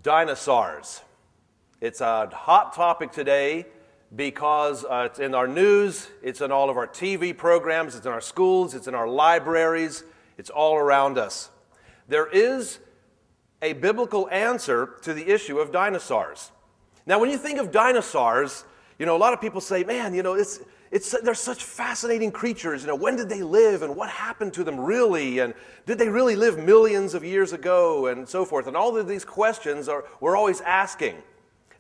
Dinosaurs. It's a hot topic today because it's in our news, it's in all of our TV programs, it's in our schools, it's in our libraries, it's all around us. There is a biblical answer to the issue of dinosaurs. Now, when you think of dinosaurs, a lot of people say, man, they're such fascinating creatures. When did they live and what happened to them really? And did they really live millions of years ago and so forth? And all of these questions we're always asking,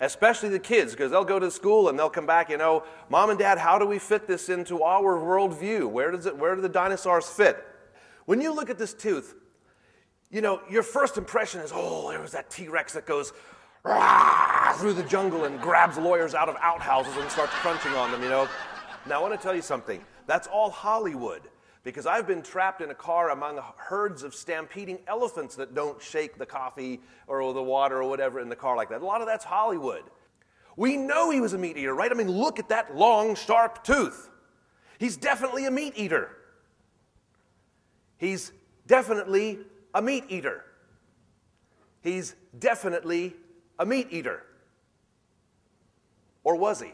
especially the kids, because they'll go to school and they'll come back, Mom and Dad, how do we fit this into our worldview? Where do the dinosaurs fit? When you look at this tooth, your first impression is, there was that T-Rex that goes through the jungle and grabs lawyers out of outhouses and starts crunching on them, Now, I want to tell you something. That's all Hollywood, because I've been trapped in a car among herds of stampeding elephants that don't shake the coffee or the water or whatever in the car like that. A lot of that's Hollywood. We know he was a meat eater, right? I mean, look at that long, sharp tooth. He's definitely a meat eater. He's definitely a meat eater. He's definitely a meat eater. Or was he?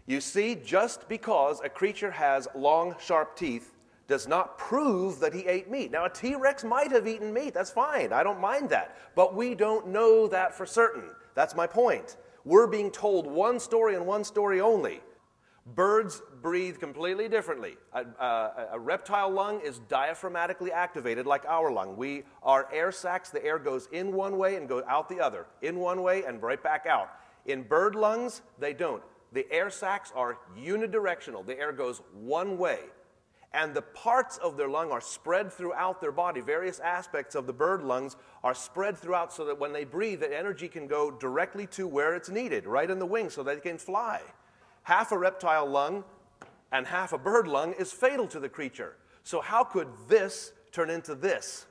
You see, just because a creature has long, sharp teeth does not prove that he ate meat. Now, a T-Rex might have eaten meat. That's fine. I don't mind that. But we don't know that for certain. That's my point. We're being told one story and one story only. Birds breathe completely differently. A reptile lung is diaphragmatically activated like our lung. Our air sacs, the air goes in one way and goes out the other. In one way and right back out. In bird lungs, they don't. The air sacs are unidirectional. The air goes one way. And the parts of their lung are spread throughout their body. Various aspects of the bird lungs are spread throughout so that when they breathe, the energy can go directly to where it's needed, right in the wings, so they can fly. Half a reptile lung and half a bird lung is fatal to the creature. So how could this turn into this?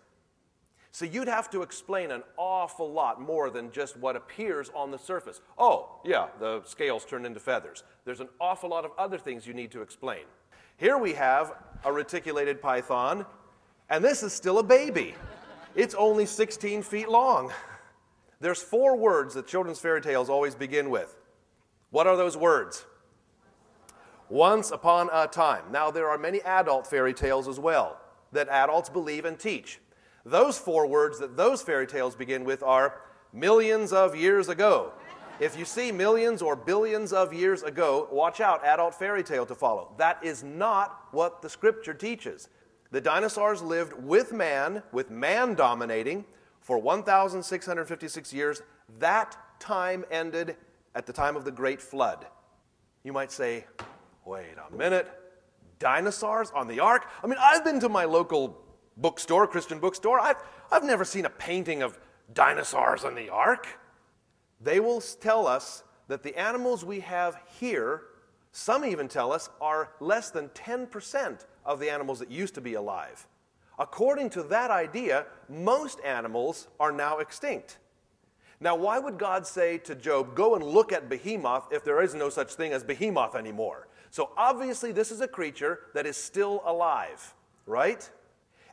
So you'd have to explain an awful lot more than just what appears on the surface. Oh, yeah, the scales turn into feathers. There's an awful lot of other things you need to explain. Here we have a reticulated python, and this is still a baby. It's only 16 feet long. There's 4 words that children's fairy tales always begin with. What are those words? Once upon a time. Now, there are many adult fairy tales as well that adults believe and teach. Those 4 words that those fairy tales begin with are millions of years ago. If you see millions or billions of years ago, watch out, adult fairy tale to follow. That is not what the scripture teaches. The dinosaurs lived with man dominating, for 1,656 years. That time ended at the time of the Great Flood. You might say, wait a minute, dinosaurs on the ark? I mean, I've been to my local bookstore, Christian bookstore. I've never seen a painting of dinosaurs on the ark. They will tell us that the animals we have here, some even tell us, are less than 10% of the animals that used to be alive. According to that idea, most animals are now extinct. Now, why would God say to Job, go and look at Behemoth if there is no such thing as Behemoth anymore? So obviously this is a creature that is still alive, right?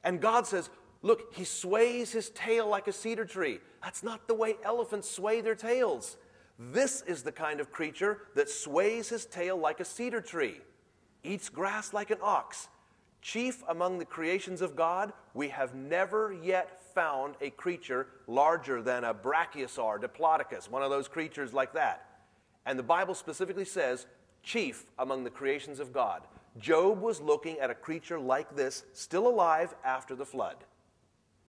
And God says, look, he sways his tail like a cedar tree. That's not the way elephants sway their tails. This is the kind of creature that sways his tail like a cedar tree, eats grass like an ox. Chief among the creations of God, we have never yet found a creature larger than a brachiosaur, diplodocus, one of those creatures like that. And the Bible specifically says, chief among the creations of God. Job was looking at a creature like this, still alive after the flood.